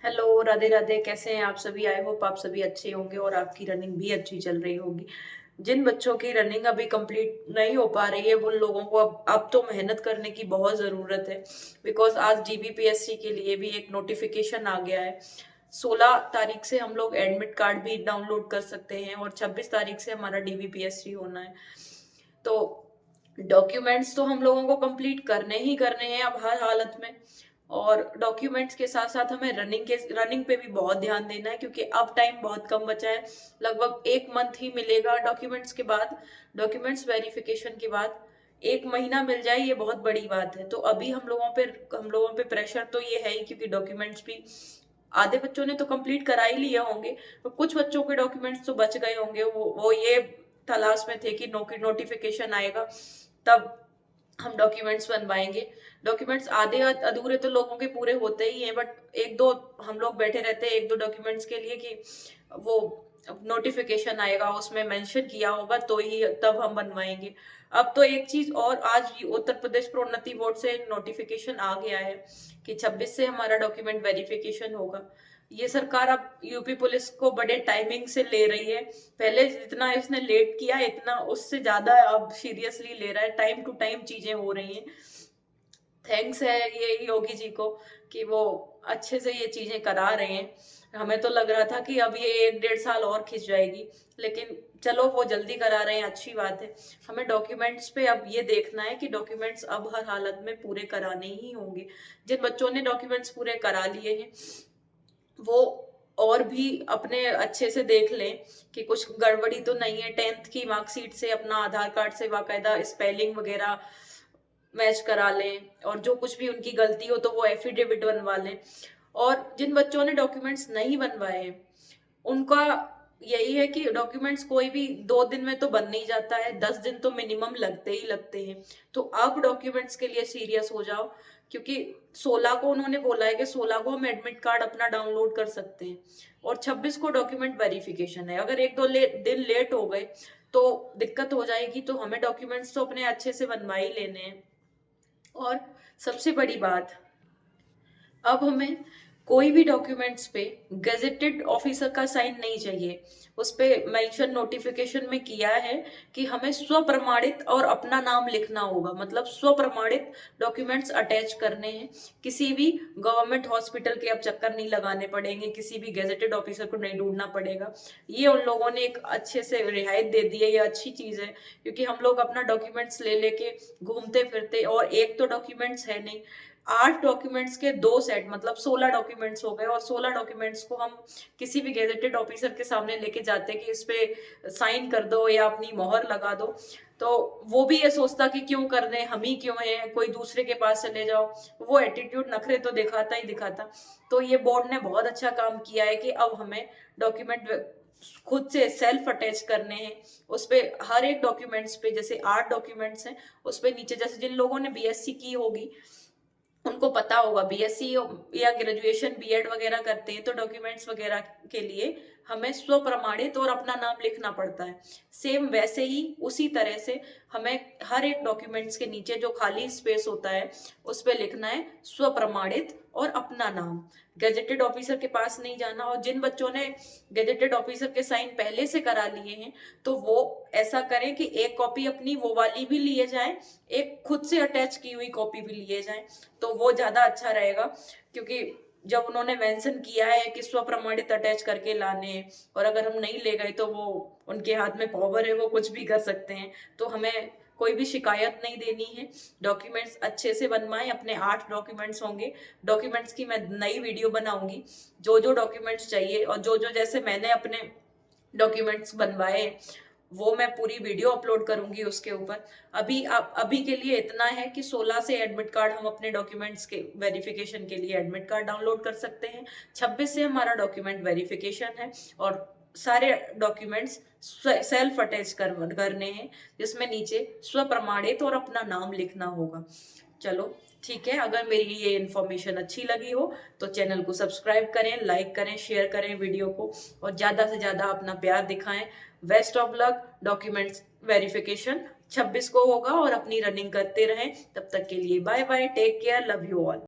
Hello, Radhe Radhe. कैसे हैं आप सभी? आई होप आप सभी अच्छे होंगे और आपकी रनिंग भी अच्छी चल रही होगी। जिन बच्चों की रनिंग अभी कंप्लीट नहीं हो पा रही है उन लोगों को अब तो मेहनत करने की बहुत ज़रूरत है। बिकॉज आज डीबीपीएससी के लिए भी एक नोटिफिकेशन आ गया है। 16 तारीख से हम लोग एडमिट कार्ड भी डाउनलोड कर सकते हैं और 26 तारीख से हमारा डीबीपीएससी होना है। तो डॉक्यूमेंट्स तो हम लोगों को कंप्लीट करने ही करने हैं अब हर हालत में। और डॉक्यूमेंट्स के साथ साथ हमें रनिंग पे भी बहुत ध्यान देना है, क्योंकि अब टाइम बहुत कम बचा है। लगभग एक मंथ ही मिलेगा डॉक्यूमेंट्स के बाद, डॉक्यूमेंट्स वेरिफिकेशन के बाद। एक महीना मिल जाए ये बहुत बड़ी बात है। तो अभी हम लोगों पे प्रेशर तो ये है ही, क्योंकि डॉक्यूमेंट्स भी आधे बच्चों ने तो कंप्लीट करा ही लिए होंगे, तो कुछ बच्चों के डॉक्यूमेंट्स तो बच गए होंगे। वो ये तलाश में थे कि नोटिफिकेशन आएगा तब हम डॉक्यूमेंट्स बनवाएंगे। डॉक्यूमेंट्स आधे अधूरे तो लोगों के पूरे होते ही हैं, बट एक दो हम लोग बैठे रहते हैं एक दो डॉक्यूमेंट्स के लिए कि वो नोटिफिकेशन आएगा उसमें मेंशन किया होगा तो ही तब हम बनवाएंगे। अब तो एक चीज और, आज उत्तर प्रदेश प्रोन्नति बोर्ड से नोटिफिकेशन आ गया है कि 26 से हमारा डॉक्यूमेंट वेरिफिकेशन होगा। ये सरकार अब यूपी पुलिस को बड़े टाइमिंग से ले रही है। पहले जितना इसने लेट किया इतना उससे ज्यादा अब सीरियसली ले रहा है। टाइम टू टाइम चीजें हो रही हैं। थैंक्स है ये योगी जी को कि वो अच्छे से ये चीजें करा रहे हैं। हमें तो लग रहा था कि अब ये 1 डेढ़ साल और खिंच जाएगी, लेकिन चलो वो जल्दी करा रहे हैं, अच्छी बात है। हमें डॉक्यूमेंट्स पे अब ये देखना है कि डॉक्यूमेंट्स अब हर हालत में पूरे कराने ही होंगे। जिन बच्चों ने डॉक्यूमेंट्स पूरे करा लिए हैं वो और भी अपने अच्छे से देख लें कि कुछ गड़बड़ी तो नहीं है। 10th की मार्कशीट से अपना आधार कार्ड से बाकायदा स्पेलिंग वगैरह मैच करा लें, और जो कुछ भी उनकी गलती हो तो वो एफिडेविट बनवा लें। और जिन बच्चों ने डॉक्यूमेंट्स नहीं बनवाए हैं उनका यही है कि डॉक्यूमेंट्स कोई भी 2 दिन में तो बन नहीं जाता है, 10 दिन तो मिनिमम लगते ही लगते हैं। तो अब डॉक्यूमेंट्स के लिए सीरियस हो जाओ, क्योंकि 16 को उन्होंने बोला है कि 16 को हम एडमिट कार्ड अपना डाउनलोड कर सकते हैं और 26 को डॉक्यूमेंट वेरिफिकेशन है। अगर एक दो दिन लेट हो गए तो दिक्कत हो जाएगी। तो हमें डॉक्यूमेंट्स तो अपने अच्छे से बनवा ही लेने हैं। और सबसे बड़ी बात, अब हमें कोई भी डॉक्यूमेंट्स पे गजेटेड ऑफिसर का साइन नहीं चाहिए। उस पे मेंशन नोटिफिकेशन में किया है कि हमें स्वप्रमाणित और अपना नाम लिखना होगा, मतलब स्वप्रमाणित डॉक्यूमेंट्स अटैच करने हैं। किसी भी गवर्नमेंट हॉस्पिटल के अब चक्कर नहीं लगाने पड़ेंगे, किसी भी गजेटेड ऑफिसर को नहीं ढूंढना पड़ेगा। ये उन लोगों ने एक अच्छे से रियायत दे दी है, ये अच्छी चीज है। क्योंकि हम लोग अपना डॉक्यूमेंट्स ले लेके घूमते फिरते, और एक तो डॉक्यूमेंट्स है नहीं, 8 डॉक्यूमेंट्स के 2 सेट, मतलब 16 डॉक्यूमेंट्स हो गए। और 16 डॉक्यूमेंट्स को हम किसी भी गेजेटेड ऑफिसर के सामने लेके जाते कि इस पे साइन कर दो या अपनी मोहर लगा दो, तो वो भी ये सोचता कि क्यों कर दें, हम ही क्यों हैं, कोई दूसरे के पास चले जाओ। वो एटीट्यूड नखरे तो दिखाता ही दिखाता। तो ये बोर्ड ने बहुत अच्छा काम किया है कि अब हमें डॉक्यूमेंट खुद से सेल्फ अटैच करने हैं। उस पे हर एक डॉक्यूमेंट्स पे, जैसे 8 डॉक्यूमेंट्स हैं, उस पे नीचे जैसे जिन लोगों ने बीएससी की होगी उनको पता होगा, बीएससी या ग्रेजुएशन बीएड वगैरह करते हैं तो डॉक्यूमेंट्स वगैरह के लिए हमें स्वप्रमाणित और अपना नाम लिखना पड़ता है। सेम वैसे ही उसी तरह से हमें हर एक डॉक्यूमेंट्स के नीचे जो खाली स्पेस होता है उस पे लिखना है स्वप्रमाणित और अपना नाम। गजेटेड ऑफिसर के पास नहीं जाना। और जिन बच्चों ने गजेटेड ऑफिसर के साइन पहले से करा लिए हैं तो वो ऐसा करें कि एक कॉपी अपनी वो वाली भी लिए जाए, एक खुद से अटैच की हुई कॉपी भी लिए जाए, तो वो ज्यादा अच्छा रहेगा। क्योंकि जब उन्होंने मेंशन किया है कि स्वप्रमाणित अटैच करके लाने हैं, और अगर हम नहीं ले गए तो वो उनके हाथ में पावर है, वो कुछ भी कर सकते हैं। तो हमें कोई भी शिकायत नहीं देनी है। डॉक्यूमेंट्स अच्छे से बनवाएं। अपने 8 डॉक्यूमेंट्स होंगे। डॉक्यूमेंट्स की मैं नई वीडियो बनाऊंगी, जो जो डॉक्यूमेंट्स चाहिए और जो जो जैसे मैंने अपने डॉक्यूमेंट्स बनवाए वो मैं पूरी वीडियो अपलोड करूंगी उसके ऊपर। अभी के लिए इतना है कि 16 से एडमिट कार्ड हम अपने डॉक्यूमेंट्स के वेरिफिकेशन के लिए एडमिट कार्ड डाउनलोड कर सकते हैं। 26 से हमारा डॉक्यूमेंट वेरिफिकेशन है और सारे डॉक्यूमेंट्स सेल्फ अटैच करने हैं, जिसमें नीचे स्वप्रमाणित और अपना नाम लिखना होगा। चलो ठीक है, अगर मेरी ये इन्फॉर्मेशन अच्छी लगी हो तो चैनल को सब्सक्राइब करें, लाइक करें, शेयर करें वीडियो को, और ज्यादा से ज्यादा अपना प्यार दिखाएं। Best of luck. Documents verification 26 को होगा और अपनी रनिंग करते रहें। तब तक के लिए bye bye, take care, love you all.